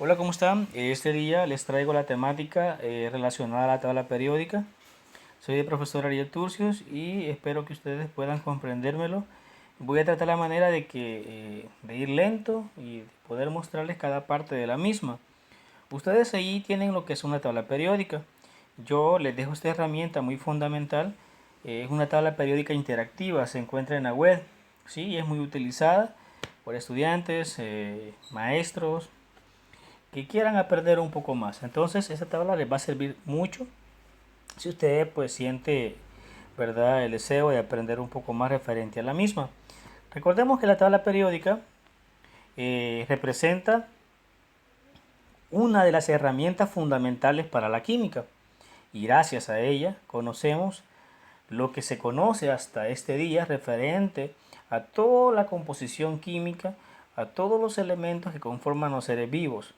Hola, ¿cómo están? Este día les traigo la temática relacionada a la tabla periódica. Soy el profesor Ariel Turcios y espero que ustedes puedan comprendérmelo. Voy a tratar la manera de ir lento y poder mostrarles cada parte de la misma. Ustedes ahí tienen lo que es una tabla periódica. Yo les dejo esta herramienta muy fundamental. Es una tabla periódica interactiva, se encuentra en la web. Sí, y es muy utilizada por estudiantes, maestros, que quieran aprender un poco más. Entonces, esta tabla les va a servir mucho si usted pues siente, ¿verdad?, el deseo de aprender un poco más referente a la misma. Recordemos que la tabla periódica representa una de las herramientas fundamentales para la química y gracias a ella conocemos lo que se conoce hasta este día referente a toda la composición química, a todos los elementos que conforman los seres vivos,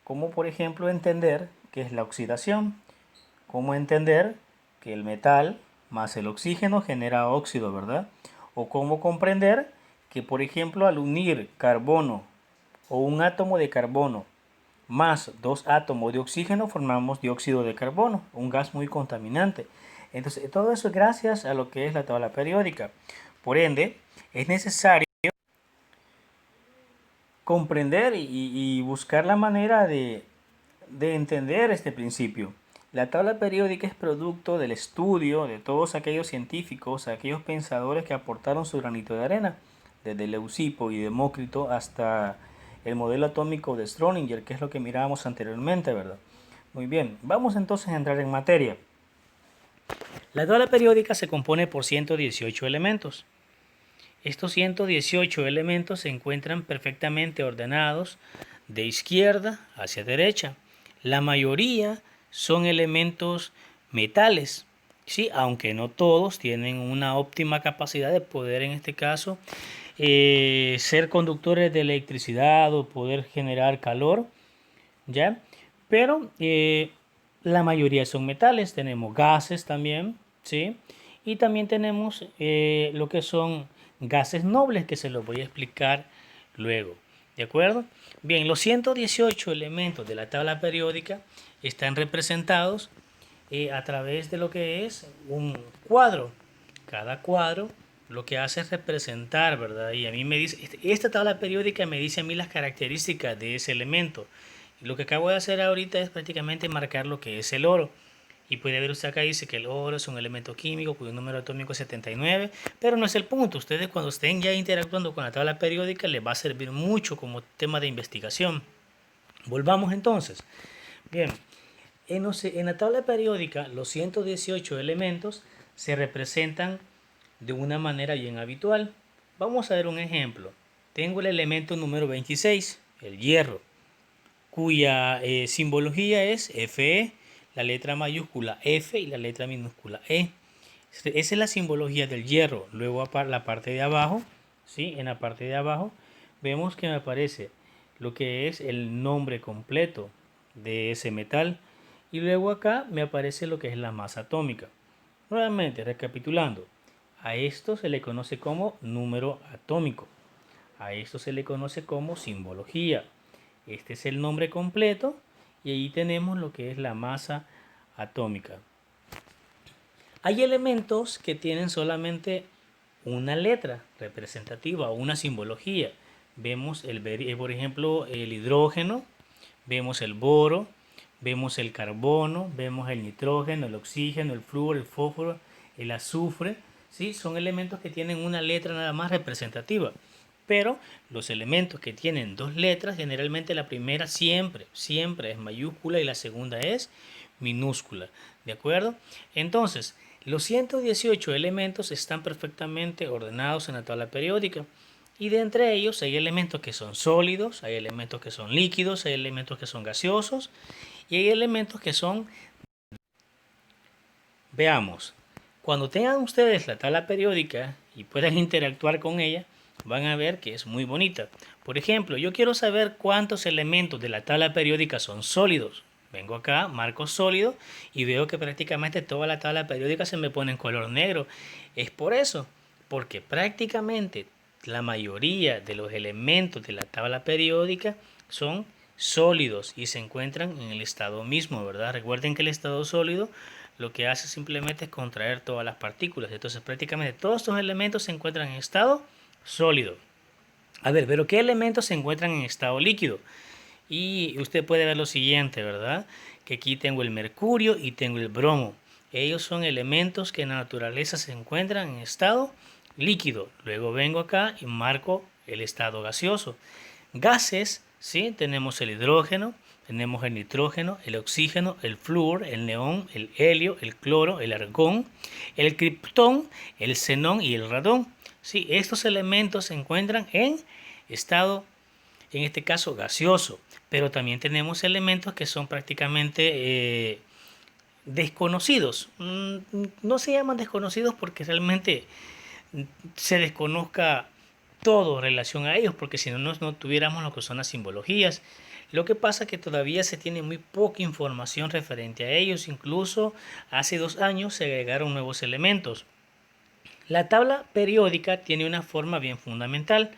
como por ejemplo entender qué es la oxidación, cómo entender que el metal más el oxígeno genera óxido, ¿verdad? O cómo comprender que, por ejemplo, al unir carbono o un átomo de carbono más dos átomos de oxígeno formamos dióxido de carbono, un gas muy contaminante. Entonces, todo eso es gracias a lo que es la tabla periódica. Por ende, es necesario comprender y buscar la manera de entender este principio. La tabla periódica es producto del estudio de todos aquellos científicos, aquellos pensadores que aportaron su granito de arena, desde Leucipo y Demócrito hasta el modelo atómico de Schrödinger, que es lo que mirábamos anteriormente, ¿verdad? Muy bien, vamos entonces a entrar en materia. La tabla periódica se compone por 118 elementos. Estos 118 elementos se encuentran perfectamente ordenados de izquierda hacia derecha. La mayoría son elementos metales, ¿sí? Aunque no todos tienen una óptima capacidad de poder, en este caso, ser conductores de electricidad o poder generar calor, ¿ya? Pero la mayoría son metales, tenemos gases también, ¿sí? Y también tenemos lo que son gases nobles, que se los voy a explicar luego, ¿de acuerdo? Bien, los 118 elementos de la tabla periódica están representados a través de lo que es un cuadro. Cada cuadro lo que hace es representar, ¿verdad? Y a mí me dice, esta tabla periódica me dice a mí las características de ese elemento. Y lo que acabo de hacer ahorita es prácticamente marcar lo que es el oro. Y puede ver usted acá dice que el oro es un elemento químico cuyo número atómico es 79, pero no es el punto. Ustedes cuando estén ya interactuando con la tabla periódica les va a servir mucho como tema de investigación. Volvamos entonces. Bien, en la tabla periódica los 118 elementos se representan de una manera bien habitual. Vamos a ver un ejemplo. Tengo el elemento número 26, el hierro, cuya simbología es Fe, la letra mayúscula F y la letra minúscula E. Esa es la simbología del hierro. Luego la parte de abajo, ¿sí? En la parte de abajo vemos que me aparece lo que es el nombre completo de ese metal. Y luego acá me aparece lo que es la masa atómica. Nuevamente, recapitulando, a esto se le conoce como número atómico. A esto se le conoce como simbología. Este es el nombre completo y ahí tenemos lo que es la masa atómica. Hay elementos que tienen solamente una letra representativa o una simbología. Vemos, por ejemplo, el hidrógeno, vemos el boro, vemos el carbono, vemos el nitrógeno, el oxígeno, el flúor, el fósforo, el azufre. ¿Sí? Son elementos que tienen una letra nada más representativa. Pero los elementos que tienen dos letras, generalmente la primera siempre es mayúscula y la segunda es minúscula. ¿De acuerdo? Entonces, los 118 elementos están perfectamente ordenados en la tabla periódica. Y de entre ellos hay elementos que son sólidos, hay elementos que son líquidos, hay elementos que son gaseosos y hay elementos que son... Veamos, cuando tengan ustedes la tabla periódica y puedan interactuar con ella, van a ver que es muy bonita. Por ejemplo, yo quiero saber cuántos elementos de la tabla periódica son sólidos. Vengo acá, marco sólido y veo que prácticamente toda la tabla periódica se me pone en color negro. Es por eso, porque prácticamente la mayoría de los elementos de la tabla periódica son sólidos y se encuentran en el estado mismo, ¿verdad? Recuerden que el estado sólido lo que hace simplemente es contraer todas las partículas. Entonces prácticamente todos estos elementos se encuentran en estado sólido. A ver, pero ¿qué elementos se encuentran en estado líquido? Y usted puede ver lo siguiente, ¿verdad? Que aquí tengo el mercurio y tengo el bromo. Ellos son elementos que en la naturaleza se encuentran en estado líquido. Luego vengo acá y marco el estado gaseoso. Gases, ¿sí? Tenemos el hidrógeno, tenemos el nitrógeno, el oxígeno, el flúor, el neón, el helio, el cloro, el argón, el criptón, el xenón y el radón. ¿Sí? Estos elementos se encuentran en estado, en este caso, gaseoso. Pero también tenemos elementos que son prácticamente desconocidos. No se llaman desconocidos porque realmente se desconozca todo en relación a ellos, porque si no, no tuviéramos lo que son las simbologías. Lo que pasa es que todavía se tiene muy poca información referente a ellos. Incluso hace 2 años se agregaron nuevos elementos. La tabla periódica tiene una forma bien fundamental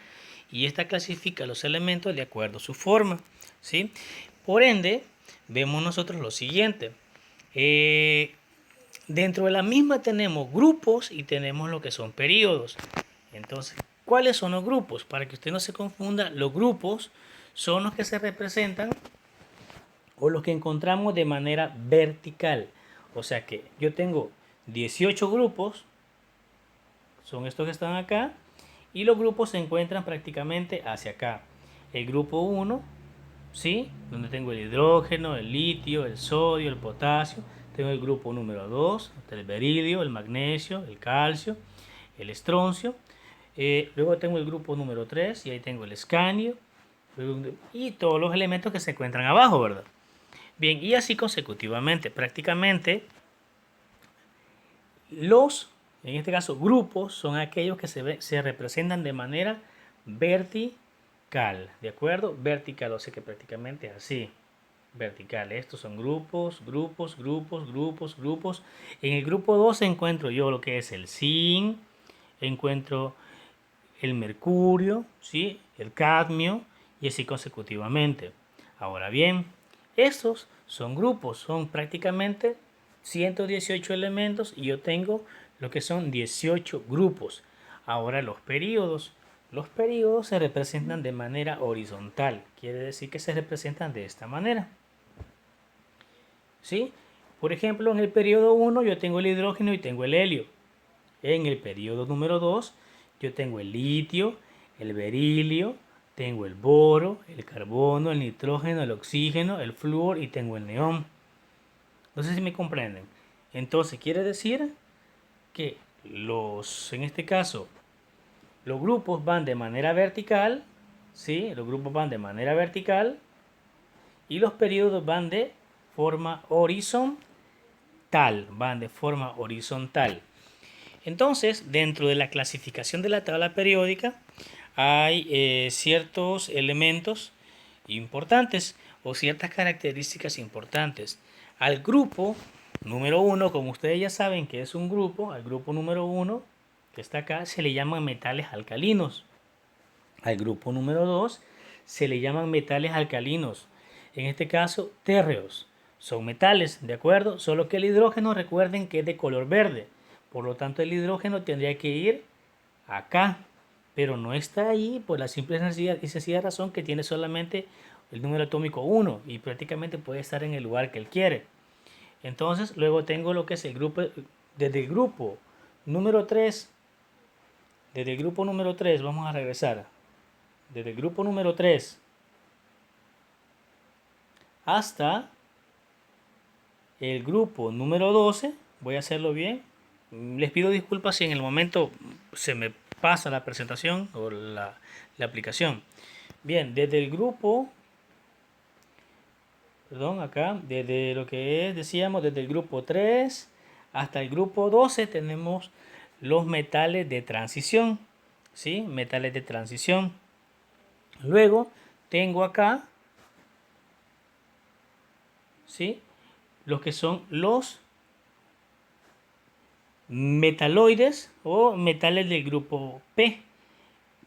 y esta clasifica los elementos de acuerdo a su forma, ¿sí? Por ende, vemos nosotros lo siguiente. Dentro de la misma tenemos grupos y tenemos lo que son periodos. Entonces, ¿cuáles son los grupos? Para que usted no se confunda, los grupos son los que se representan o los que encontramos de manera vertical. O sea que yo tengo 18 grupos, son estos que están acá, y los grupos se encuentran prácticamente hacia acá. El grupo 1, ¿sí? Donde tengo el hidrógeno, el litio, el sodio, el potasio. Tengo el grupo número 2, el beridio, el magnesio, el calcio, el estroncio. Luego tengo el grupo número 3 y ahí tengo el escandio y todos los elementos que se encuentran abajo, ¿verdad? Bien, y así consecutivamente. Prácticamente los, en este caso, grupos son aquellos que se representan de manera vertical, ¿de acuerdo? Vertical, o sea que prácticamente así, vertical. Estos son grupos, grupos, grupos, grupos, grupos. En el grupo 2 encuentro yo lo que es el zinc, encuentro el mercurio, ¿sí? El cadmio y así consecutivamente. Ahora bien, estos son grupos, son prácticamente 118 elementos y yo tengo lo que son 18 grupos. Ahora los periodos. Los periodos se representan de manera horizontal, quiere decir que se representan de esta manera. ¿Sí? Por ejemplo, en el periodo 1 yo tengo el hidrógeno y tengo el helio. En el periodo número 2 yo tengo el litio, el berilio, tengo el boro, el carbono, el nitrógeno, el oxígeno, el flúor y tengo el neón. No sé si me comprenden. Entonces quiere decir que en este caso, los grupos van de manera vertical, ¿sí? Los grupos van de manera vertical y los periodos van de forma horizontal, van de forma horizontal. Entonces, dentro de la clasificación de la tabla periódica hay ciertos elementos importantes o ciertas características importantes. Al grupo número 1, como ustedes ya saben que es un grupo, al grupo número 1 que está acá se le llaman metales alcalinos. Al grupo número 2 se le llaman metales alcalinos. En este caso, térreos. Son metales, ¿de acuerdo? Solo que el hidrógeno, recuerden que es de color verde. Por lo tanto, el hidrógeno tendría que ir acá. Pero no está ahí por la simple y sencilla razón que tiene solamente el número atómico 1 y prácticamente puede estar en el lugar que él quiere. Entonces, luego tengo lo que es el grupo, desde el grupo número 3, desde el grupo número 3 vamos a regresar. Desde el grupo número 3 hasta el grupo número 12, voy a hacerlo bien. Les pido disculpas si en el momento se me pasa la presentación o la aplicación. Bien, desde el grupo, perdón, acá, desde lo que es, decíamos, desde el grupo 3 hasta el grupo 12 tenemos los metales de transición, ¿sí? Metales de transición. Luego tengo acá, ¿sí? Los que son los metaloides o metales del grupo P.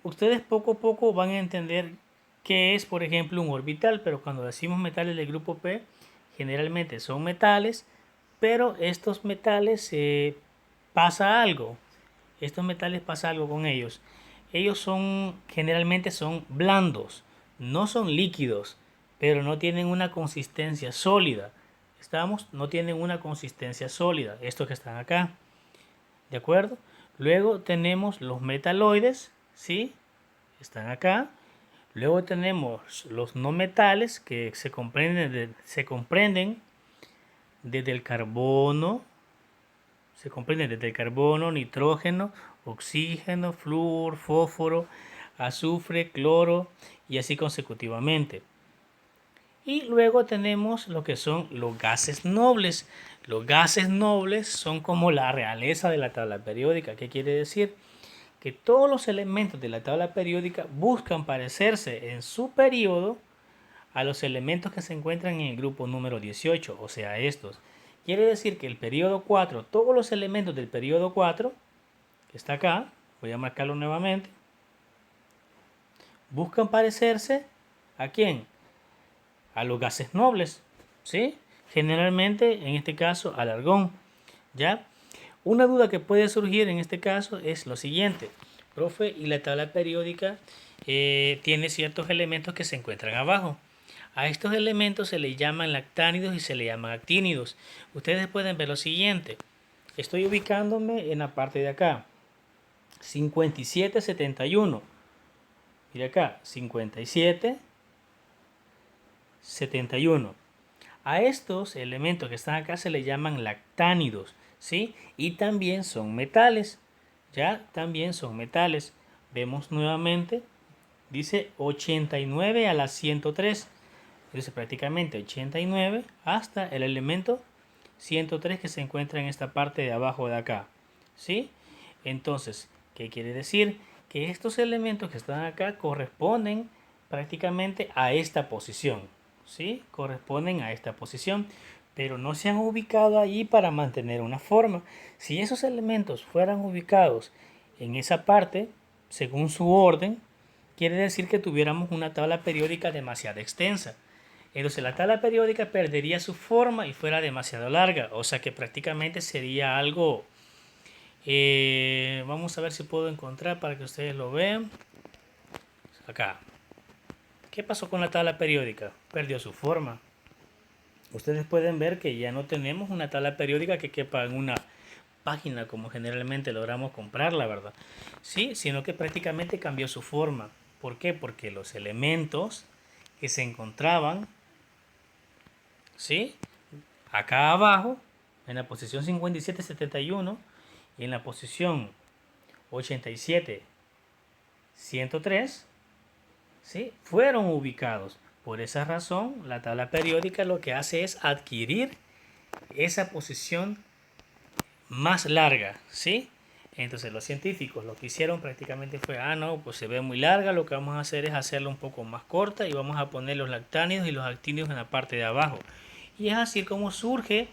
Ustedes poco a poco van a entender que es, por ejemplo, un orbital, pero cuando decimos metales del grupo P, generalmente son metales, pero estos metales pasa algo. Estos metales pasa algo con ellos. Ellos generalmente son blandos, no son líquidos, pero no tienen una consistencia sólida. No tienen una consistencia sólida, estos que están acá. ¿De acuerdo? Luego tenemos los metaloides, ¿sí? Están acá. Luego tenemos los no metales que se comprenden desde el carbono, nitrógeno, oxígeno, flúor, fósforo, azufre, cloro y así consecutivamente. Y luego tenemos lo que son los gases nobles. Los gases nobles son como la realeza de la tabla periódica. ¿Qué quiere decir? Que todos los elementos de la tabla periódica buscan parecerse en su periodo a los elementos que se encuentran en el grupo número 18, o sea, estos. Quiere decir que el periodo 4, todos los elementos del periodo 4, que está acá, voy a marcarlo nuevamente, buscan parecerse ¿a quién? A los gases nobles, ¿sí? Generalmente, en este caso, al argón, ¿ya? Una duda que puede surgir en este caso es lo siguiente. Profe, y la tabla periódica tiene ciertos elementos que se encuentran abajo. A estos elementos se les llaman lactánidos y se les llaman actínidos. Ustedes pueden ver lo siguiente. Estoy ubicándome en la parte de acá. 5771. Mira acá, 57, 71. A estos elementos que están acá se les llaman lactánidos, ¿sí? Y también son metales, ¿ya? También son metales. Vemos nuevamente, dice 89 a la 103. Dice prácticamente 89 hasta el elemento 103 que se encuentra en esta parte de abajo de acá, ¿sí? Entonces, ¿qué quiere decir? Que estos elementos que están acá corresponden prácticamente a esta posición, ¿sí? Corresponden a esta posición, pero no se han ubicado allí para mantener una forma. Si esos elementos fueran ubicados en esa parte, según su orden, quiere decir que tuviéramos una tabla periódica demasiado extensa. Entonces la tabla periódica perdería su forma y fuera demasiado larga, o sea que prácticamente sería algo... vamos a ver si puedo encontrar para que ustedes lo vean. Acá. ¿Qué pasó con la tabla periódica? Perdió su forma. Ustedes pueden ver que ya no tenemos una tabla periódica que quepa en una página como generalmente logramos comprarla, ¿verdad? Sí, sino que prácticamente cambió su forma. ¿Por qué? Porque los elementos que se encontraban, ¿sí? Acá abajo, en la posición 5771 y en la posición 87-103, ¿sí? Fueron ubicados. Por esa razón, la tabla periódica lo que hace es adquirir esa posición más larga, ¿sí? Entonces los científicos lo que hicieron prácticamente fue, no, pues se ve muy larga, lo que vamos a hacer es hacerla un poco más corta y vamos a poner los lactánidos y los actínidos en la parte de abajo. Y es así como surge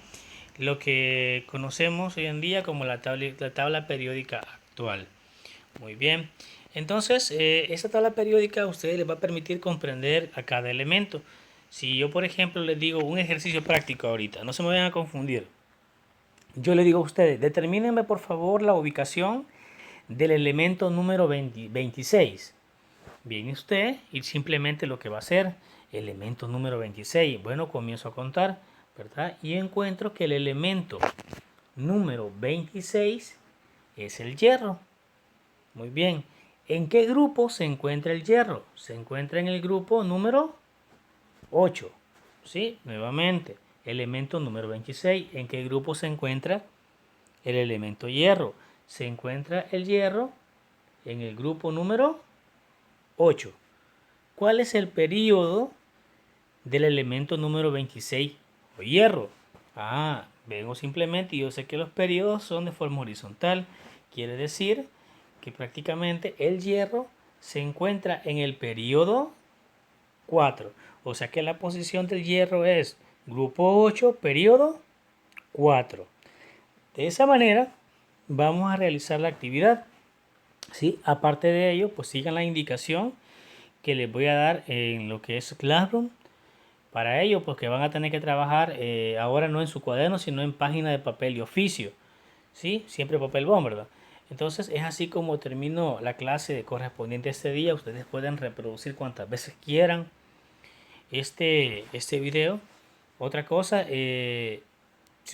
lo que conocemos hoy en día como la tabla periódica actual. Muy bien. Entonces, esta tabla periódica a ustedes les va a permitir comprender a cada elemento. Si yo, por ejemplo, les digo un ejercicio práctico ahorita, no se me vayan a confundir. Yo le digo a ustedes, determínenme por favor la ubicación del elemento número 26. Viene usted y simplemente lo que va a hacer, elemento número 26. Bueno, comienzo a contar, ¿verdad? Y encuentro que el elemento número 26 es el hierro. Muy bien. ¿En qué grupo se encuentra el hierro? Se encuentra en el grupo número 8. ¿Sí? Nuevamente, elemento número 26. ¿En qué grupo se encuentra el elemento hierro? Se encuentra el hierro en el grupo número 8. ¿Cuál es el período del elemento número 26 o hierro? Vengo simplemente y yo sé que los periodos son de forma horizontal. Quiere decir que prácticamente el hierro se encuentra en el periodo 4. O sea que la posición del hierro es grupo 8, periodo 4. De esa manera vamos a realizar la actividad. ¿Sí? Aparte de ello, pues sigan la indicación que les voy a dar en lo que es Classroom. Para ello, pues que van a tener que trabajar ahora no en su cuaderno, sino en página de papel y oficio. ¿Sí? Siempre papel bond, ¿verdad? Entonces es así como termino la clase correspondiente a este día. Ustedes pueden reproducir cuantas veces quieran este video. Otra cosa, si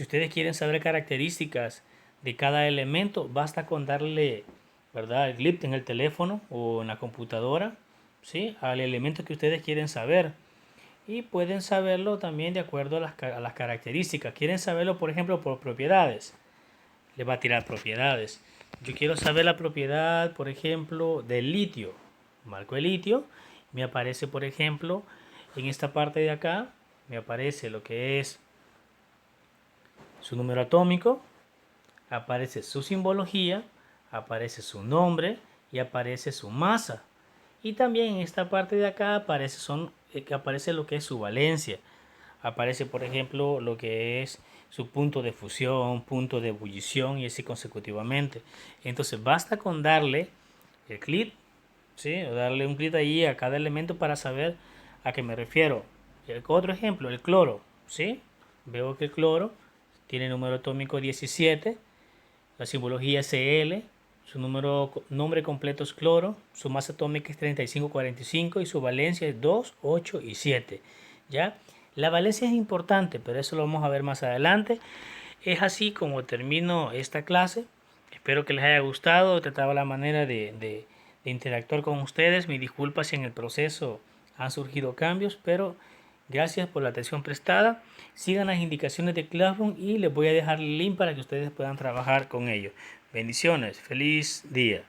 ustedes quieren saber características de cada elemento, basta con darle, ¿verdad?, el clip en el teléfono o en la computadora, ¿sí?, al elemento que ustedes quieren saber. Y pueden saberlo también de acuerdo a las características. Quieren saberlo, por ejemplo, por propiedades. Le va a tirar propiedades. Yo quiero saber la propiedad, por ejemplo, del litio. Marco el litio. Me aparece, por ejemplo, en esta parte de acá, me aparece lo que es su número atómico, aparece su simbología, aparece su nombre y aparece su masa. Y también en esta parte de acá aparece lo que es su valencia. Aparece, por ejemplo, lo que es su punto de fusión, punto de ebullición y así consecutivamente. Entonces basta con darle el clic, ¿sí?, o darle un clic ahí a cada elemento para saber a qué me refiero. Otro ejemplo, el cloro, ¿sí? Veo que el cloro tiene número atómico 17, la simbología es Cl, su nombre completo es cloro, su masa atómica es 3545 y su valencia es 2, 8 y 7. ¿Ya? La valencia es importante, pero eso lo vamos a ver más adelante. Es así como termino esta clase. Espero que les haya gustado. Trataba la manera de interactuar con ustedes. Mis disculpas si en el proceso han surgido cambios, pero gracias por la atención prestada. Sigan las indicaciones de Classroom y les voy a dejar el link para que ustedes puedan trabajar con ello. Bendiciones. Feliz día.